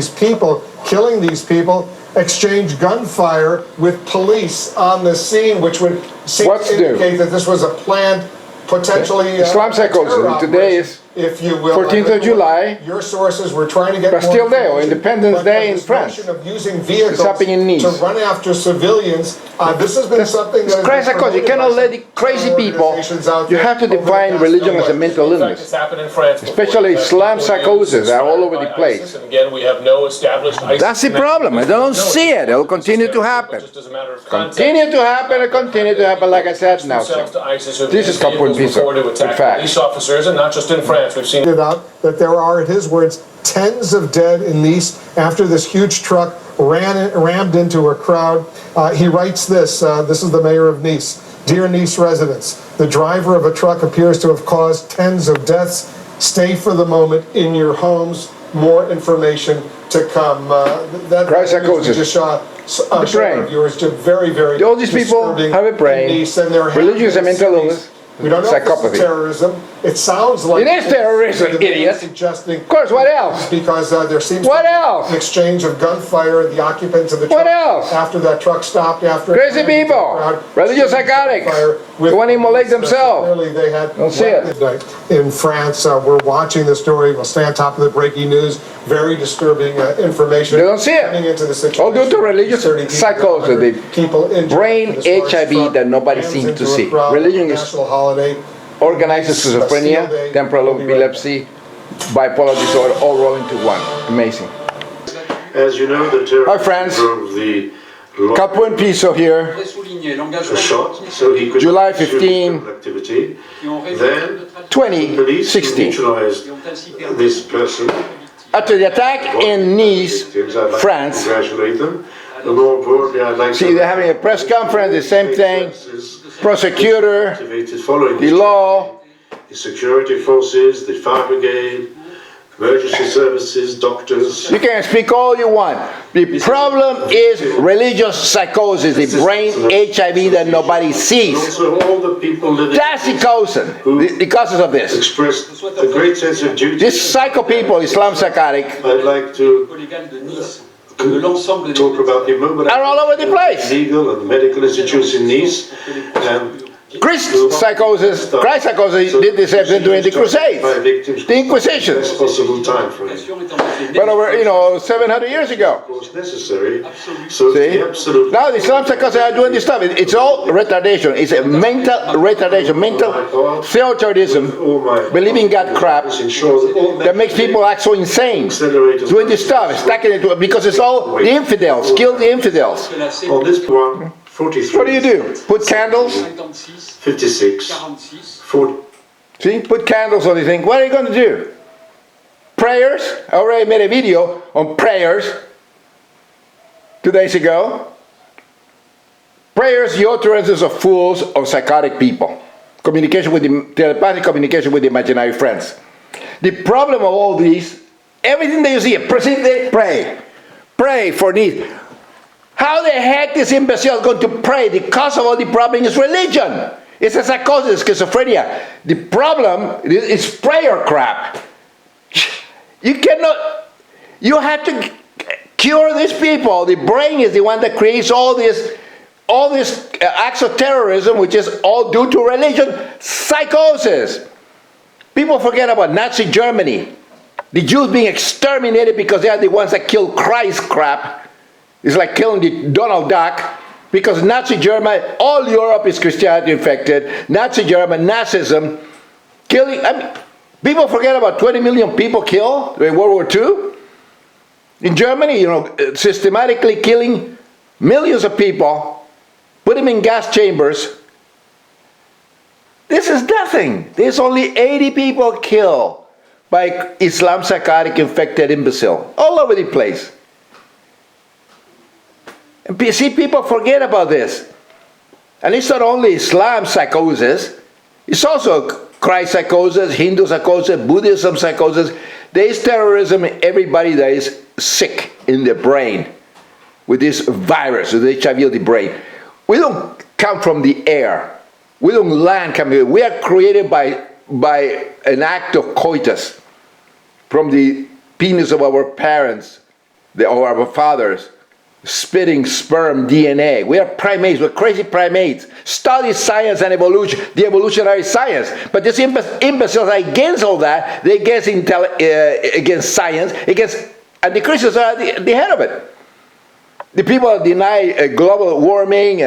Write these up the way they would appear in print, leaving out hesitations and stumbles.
these people, killing these people, exchange gunfire with police on the scene, which would seem to indicate that this was a planned, potentially Islam Psychotic today is, if you will, 14th of July, your sources were trying to get Bastille Day, or Independence Day in France. Of using vehicles in Nice. to run after civilians. This has been something that Christ, you cannot let the crazy people. You have to define religion as a mental illness. Especially Islam psychosis are all over the place. Again, we have no established. That's the problem. I don't see it. It'll continue to happen. Continue to happen and continue to happen, like I said now. This is Capone Piso. In fact. Police officers, and not just in France. We've seen out that there are, in his words, tens of dead in Nice after this huge truck rammed into a crowd. He writes this, this is the mayor of Nice. Dear Nice residents, the driver of a truck appears to have caused tens of deaths. Stay for the moment in your homes. More information to come. That psychosis. Just shot the brain. Viewers, just very, very all these people have a brain. Religion is a mental illness. We don't know if this is terrorism. It sounds like it is terrorism, idiot. Of course, what else? Because there seems to be an exchange of gunfire. The occupants of the truck. What else? After that truck stopped, after crazy people, religious psychotics, who want to immolate themselves. Clearly, they had. Don't see it. In France, we're watching the story. We'll stay on top of the breaking news. Very disturbing information. They don't see it. All due to religious psychosis, the brain HIV that nobody seems to see. Religion is organized schizophrenia, temporal epilepsy, bipolar disorder, all roll into one. Amazing. As you know, the terror. Hi friends, Capone Piso here. Shot, so he could July 15, then 2016. This person. After the attack in Nice, France, Congratulate them. More broadly, I'd like see, they're having a press conference, the same thing. Prosecutor, the law, the security forces, the fire brigade, emergency services, doctors. You can speak all you want. The problem is religious psychosis, the brain HIV that nobody sees. Also, all the people living. That's the causes of this. Expressed a great sense of duty. These psycho people, Islam Psychotic, I'd like to talk about the movement. Are all over the place. Legal and medical institutes in Nice. Christ psychosis did the same thing during the Crusades, the Inquisition. Possible time for it. But over, 700 years ago. Of course, necessary. So see? Now the Islam psychosis are doing this stuff. It's all retardation. It's a mental retardation, mental theotorism, believing God crap that makes people act so insane. Doing this stuff, stacking it because it's all the infidels. Kill the infidels. On this one. 43. What do? Put candles? 56. 40. See? Put candles on the thing. What are you going to do? Prayers? I already made a video on prayers 2 days ago. Prayers, the utterances of fools, of psychotic people. Communication with the telepathic communication with the imaginary friends. The problem of all these, everything that you see, pray. Pray for needs. How the heck this imbecile is going to pray? The cause of all the problem is religion. It's a psychosis, schizophrenia. The problem is prayer crap. You cannot, you have to cure these people. The brain is the one that creates all these acts of terrorism, which is all due to religion, psychosis. People forget about Nazi Germany. The Jews being exterminated because they are the ones that killed Christ crap. It's like killing the Donald Duck, because Nazi Germany, all Europe is Christianity infected. Nazi Germany, Nazism, killing. People forget about 20 million people killed in World War II. In Germany, systematically killing millions of people, put them in gas chambers. This is nothing. There's only 80 people killed by Islam Psychotic infected imbecile all over the place. And see, people forget about this. And it's not only Islam psychosis, it's also Christ psychosis, Hindu psychosis, Buddhism psychosis. There is terrorism in everybody that is sick in the brain with this virus, with HIV of the brain. We don't come from the air. We don't land coming here. We are created by an act of coitus from the penis of our parents our fathers, spitting sperm DNA. We are primates, we're crazy primates. Study science and evolution, the evolutionary science. But these imbeciles are against all that. They against science, and the Christians are at the head of it. The people that deny global warming,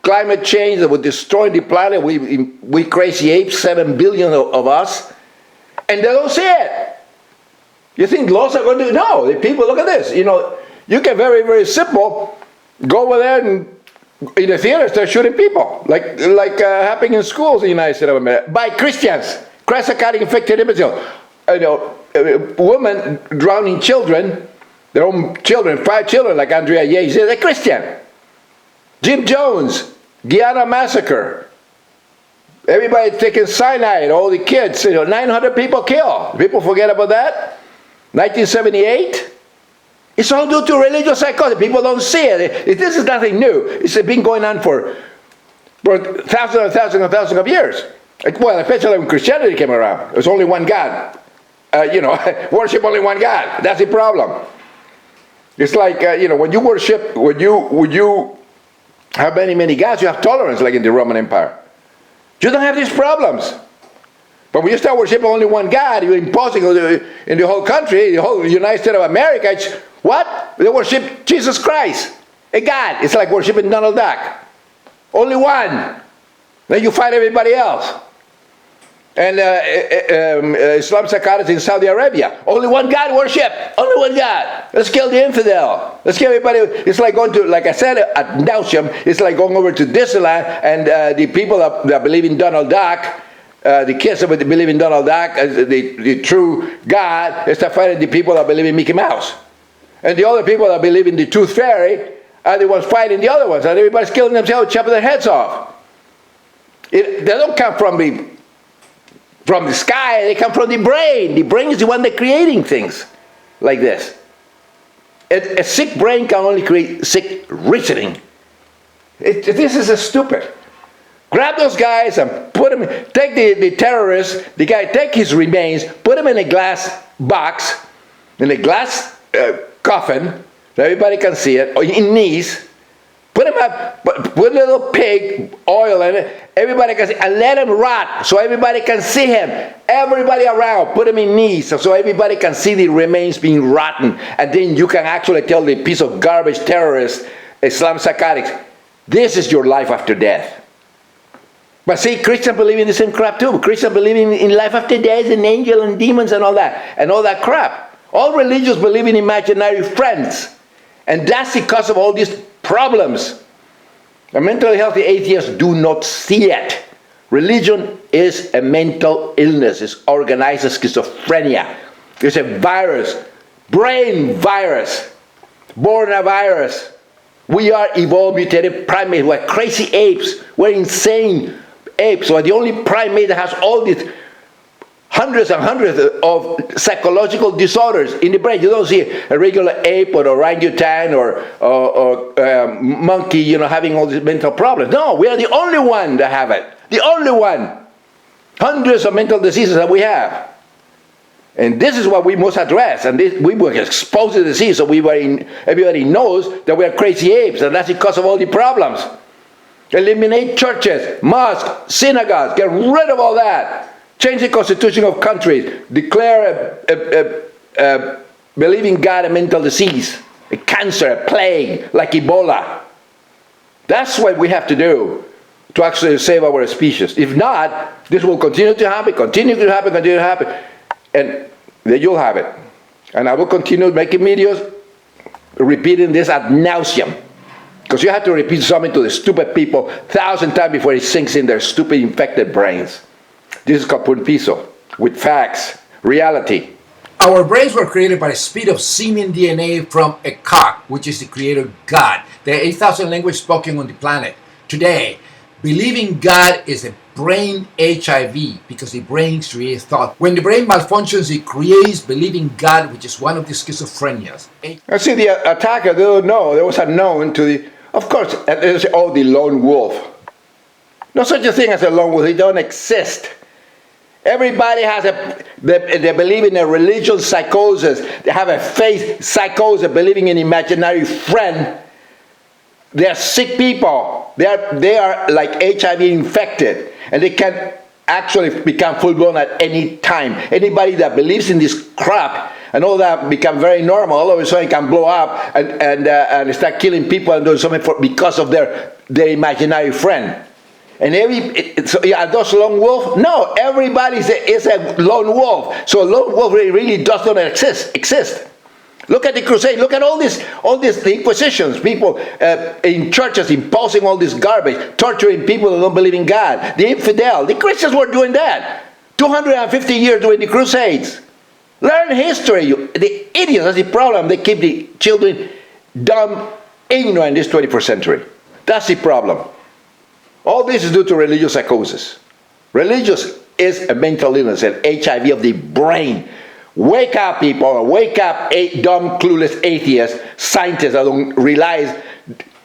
climate change that would destroy the planet, we crazy apes, 7 billion of us, and they don't see it. You think laws are going to? No, the people, look at this. You know, you can very, very simple go over there and in the theater start shooting people, like happening in schools in the United States of America, by Christians, Christ-psychotic infected imbeciles. You know, women drowning children, their own children, 5 children, like Andrea Yates, they're Christian. Jim Jones, Guyana massacre. Everybody taking cyanide, all the kids, 900 people killed. People forget about that? 1978? It's all due to religious psychosis. People don't see it. This is nothing new. It's been going on for thousands and thousands and thousands of years. Well, especially when Christianity came around. There's only one God. Worship only one God. That's the problem. It's like, when you worship, when you have many gods, you have tolerance, like in the Roman Empire. You don't have these problems. But when you start worshiping only one God, you're imposing in the whole country, the whole United States of America, it's what? They worship Jesus Christ, a God. It's like worshiping Donald Duck. Only one. Then you fight everybody else. And Islam Psychotic in Saudi Arabia. Only one God worship. Only one God. Let's kill the infidel. Let's kill everybody. It's like going to, like I said at nauseam, it's like going over to Disneyland and the people that believe in Donald Duck, the kids that believe in Donald Duck as the true God, they start fighting the people that believe in Mickey Mouse. And the other people that believe in the Tooth Fairy are the ones fighting the other ones. And everybody's killing themselves, chopping their heads off. They don't come from the sky, they come from the brain. The brain is the one that's creating things like this. A sick brain can only create sick reasoning. This is stupid. Grab those guys and put them, take the terrorist, the guy, take his remains, put him in a glass box, in a glass coffin, so everybody can see it, or in knees, put him up, put a little pig oil in it, everybody can see, and let him rot, so everybody can see him. Everybody around, put him in knees, so everybody can see the remains being rotten, and then you can actually tell the piece of garbage terrorist, Islam Psychotics, this is your life after death. But see, Christians believe in the same crap too. Christians believe in life after death and angels and demons and all that crap. All religions believe in imaginary friends. And that's the cause of all these problems. The mentally healthy atheists do not see it. Religion is a mental illness. It's organized as schizophrenia. It's a virus, brain virus, born a virus. We are evolved mutated primates. We're crazy apes. We're insane apes. We're the only primate that has all these hundreds and hundreds of psychological disorders in the brain. You don't see a regular ape or orangutan or monkey, having all these mental problems. No, we are the only one that have it. The only one. Hundreds of mental diseases that we have. And this is what we must address. And we will expose the disease so everybody knows that we are crazy apes. And that's the cause of all the problems. Eliminate churches, mosques, synagogues. Get rid of all that. Change the constitution of countries. Declare a believing God a mental disease, a cancer, a plague, like Ebola. That's what we have to do to actually save our species. If not, this will continue to happen, continue to happen, and then you'll have it. And I will continue making videos, repeating this ad nauseum. Because you have to repeat something to the stupid people 1,000 times before it sinks in their stupid infected brains. This is called Punpiso, with facts, reality. Our brains were created by the speed of semen DNA from a cock, which is the creator God. There are 8,000 languages spoken on the planet. Today, believing God is a brain HIV because the brain creates thought. When the brain malfunctions, it creates believing God, which is one of the schizophrenias. I see the attacker, they don't know. There was unknown to the, of course, they say, oh, the lone wolf. No such a thing as a lone wolf. They don't exist. Everybody has They believe in a religious psychosis. They have a faith psychosis, believing in imaginary friend. They are sick people. They are like HIV infected, and they can actually become full-blown at any time. Anybody that believes in this crap and all that become very normal, all of a sudden can blow up and start killing people and doing something because of their imaginary friend. And are those lone wolf? No, everybody is a lone wolf. So a lone wolf really does not exist. Look at the crusade. Look at all these the inquisitions. People in churches imposing all this garbage, torturing people that don't believe in God. The infidel. The Christians were doing that. 250 years during the crusades. Learn history. The idiots, that's the problem. They keep the children dumb, ignorant in this 21st century. That's the problem. All this is due to religious psychosis. Religious is a mental illness, an HIV of the brain. Wake up, people. Wake up, dumb, clueless atheists, scientists that don't realize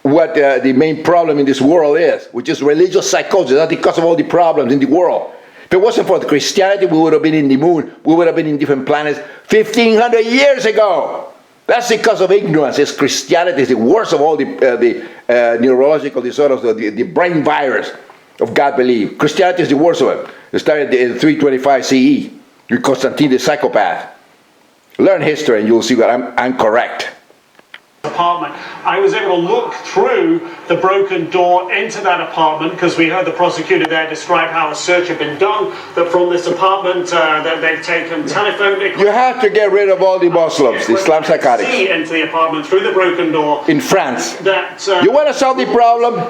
what the main problem in this world is, which is religious psychosis. That's because of all the problems in the world. If it wasn't for Christianity, we would have been in the moon. We would have been in different planets 1,500 years ago. That's because of ignorance. It's Christianity is the worst of all the neurological disorders, the brain virus of God belief. Christianity is the worst of it. It started in 325 CE. You're Constantine the psychopath. Learn history and you'll see that I'm correct. Apartment. I was able to look through the broken door into that apartment because we heard the prosecutor there describe how a search had been done, that from this apartment that they've taken telephone equipment. You have to get rid of all the Muslims, the Islam Psychotic. See into the apartment through the broken door. In France. That, you want to solve the problem?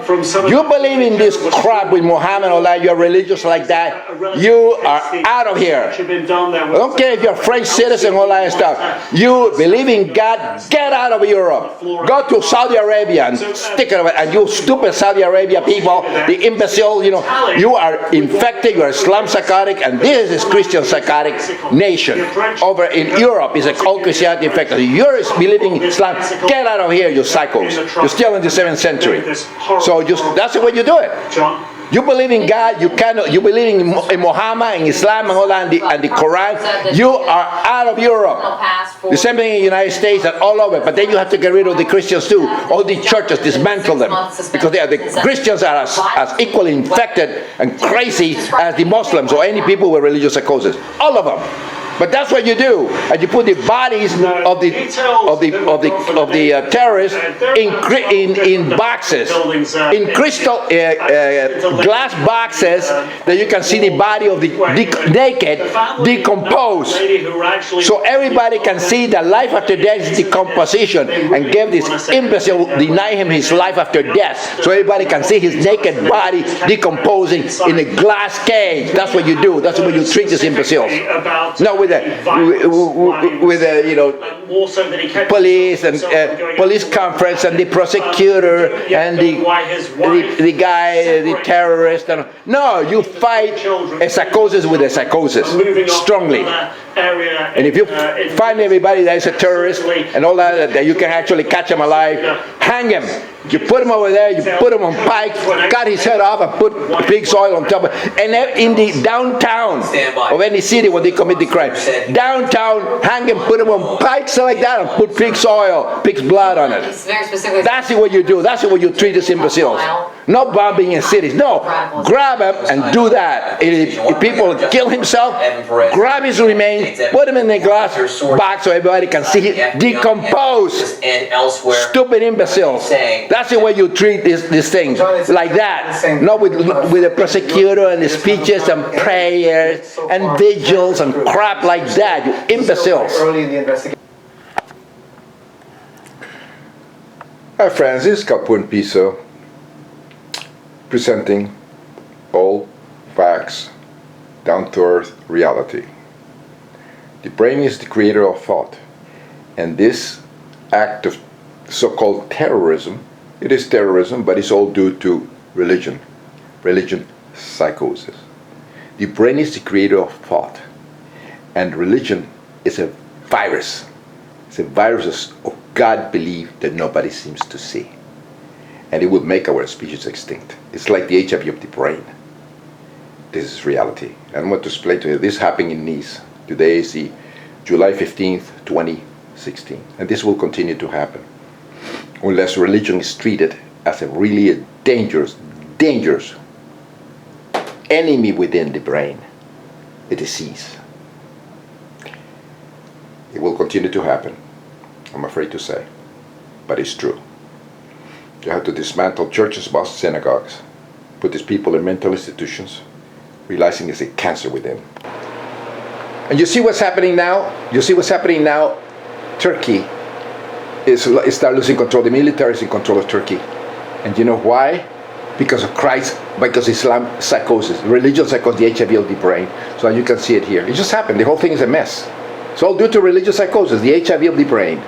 You believe in this crap with Muhammad or that you're religious like that, you are out of here. I don't care if you're a French citizen or all that stuff. You believe in God, get out of Europe. Go to Saudi Arabia and stick it, and you stupid Saudi Arabia people, the imbecile, you know, you are infected, you are Islam psychotic, and this is Christian psychotic nation. Over in Europe is a all Christianity infected. You're believing in Islam, get out of here, you psychos. You're still in the 7th century. So that's the way you do it. You believe in God, you believe in Muhammad, in Islam, and all that, and the Quran, you are out of Europe. The same thing in the United States and all over, but then you have to get rid of the Christians too. All the churches, dismantle them. Because the Christians are as equally infected and crazy as the Muslims or any people with religious psychosis. All of them. But that's what you do, and you put the bodies of the terrorists in boxes, in crystal glass boxes that you can see the body of the naked decomposed. So everybody can see that life after death is decomposition, and give this imbecile, deny him his life after death, so everybody can see his naked body decomposing in a glass cage. That's what you do. That's the way you treat these imbeciles. No, with you know, police and police conference and the prosecutor and the guy, the terrorist. And no, you fight a psychosis with a psychosis strongly. And if you find everybody that is a terrorist and all that you can actually catch him alive, hang him. You put him over there, you put him on pikes, cut his head off and put pig's oil on top of it. And in the downtown of any city when they commit the crime, downtown, hang him, put him on pikes like that and put pig's oil, pig's blood on it. That's the way you do. That's the way you treat these imbeciles. No bombing in cities. No, grab him and do that. If people kill himself, grab his remains, put him in a glass box so everybody can see him decompose. Stupid imbeciles. That's the way you treat these things, like that. Not with the prosecutor and the speeches and prayers and vigils and crap like that, you imbeciles. Hi friends, this is Capun Piso, presenting all facts, down-to-earth reality. The brain is the creator of thought, and this act of so-called terrorism, it is terrorism, but it's all due to religion psychosis. The brain is the creator of thought, and religion is a virus. It's a virus of God belief that nobody seems to see, and it will make our species extinct. It's like the HIV of the brain. This is reality. And I want to explain to you, this happened in Nice Today is the July 15th, 2016. And this will continue to happen unless religion is treated as a really dangerous enemy within the brain, a disease. It will continue to happen, I'm afraid to say, but it's true. You have to dismantle churches, mosques, synagogues, put these people in mental institutions, realizing it's a cancer within. And you see what's happening now? You see what's happening now? Turkey is start losing control. The military is in control of Turkey. And you know why? Because of Christ, because Islam psychosis, religious psychosis, the HIV of the brain. So you can see it here. It just happened. The whole thing is a mess. It's all due to religious psychosis, the HIV of the brain.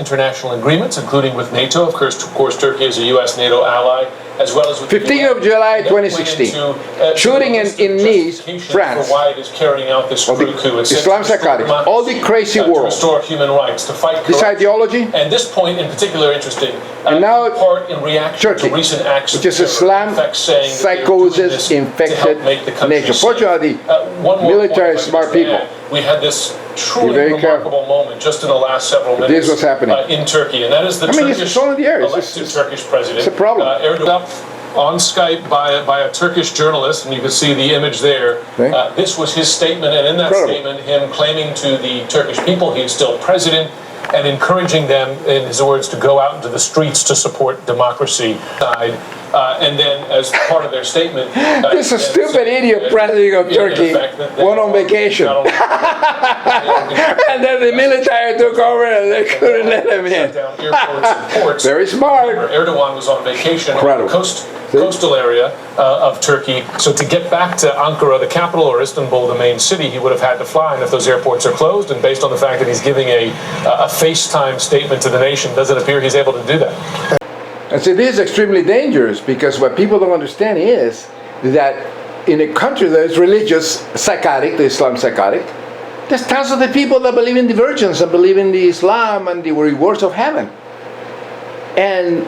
International agreements, including with NATO. Of course, Turkey is a U.S. NATO ally, as well as with 15th of July 2016. Shooting in Nice, France. For why it is carrying out this coup. Islam Psychotic. All the crazy world. To restore human rights, to fight corruption. This ideology. And this point in particular interesting. And now part in reaction Turkey, to recent acts which is Islam psychosis infected nation. Fortunately, military smart people. We had this truly remarkable moment just in the last several minutes. This was happening in Turkey, and that is the Turkish elected Turkish president. It's a problem. Erdogan on Skype by a Turkish journalist, and you can see the image there. Okay. This was his statement, and in that statement, him claiming to the Turkish people he is still president, and encouraging them, in his words, to go out into the streets to support democracy. And then, as part of their statement, this is a stupid idiot president of Turkey went on vacation, and then the military took over, and they couldn't let him in. Very smart. Erdogan was on vacation on the coastal area of Turkey. So to get back to Ankara, the capital, or Istanbul, the main city, he would have had to fly. And if those airports are closed, and based on the fact that he's giving a FaceTime statement to the nation, doesn't appear he's able to do that. And so this is extremely dangerous, because what people don't understand is that in a country that is religious psychotic, the Islam psychotic, there's thousands of the people that believe in divergence and believe in the Islam and the rewards of heaven. And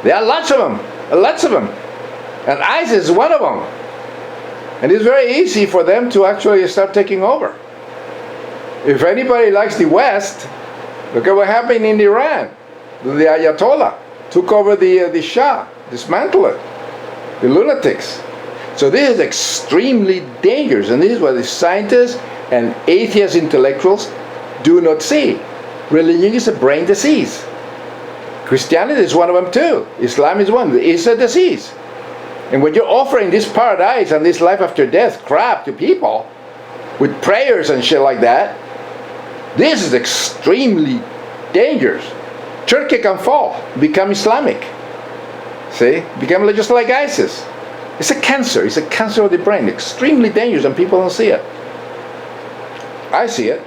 there are lots of them. And ISIS is one of them. And it's very easy for them to actually start taking over. If anybody likes the West, look at what happened in Iran. The Ayatollah took over the Shah, dismantled it, the lunatics. So this is extremely dangerous, and this is what the scientists and atheist intellectuals do not see. Religion is a brain disease. Christianity is one of them too. Islam is one. It's a disease. And when you're offering this paradise and this life after death crap to people with prayers and shit like that, this is extremely dangerous. Turkey can fall, become Islamic. See? Become just like ISIS. It's a cancer. It's a cancer of the brain. Extremely dangerous, and people don't see it. I see it.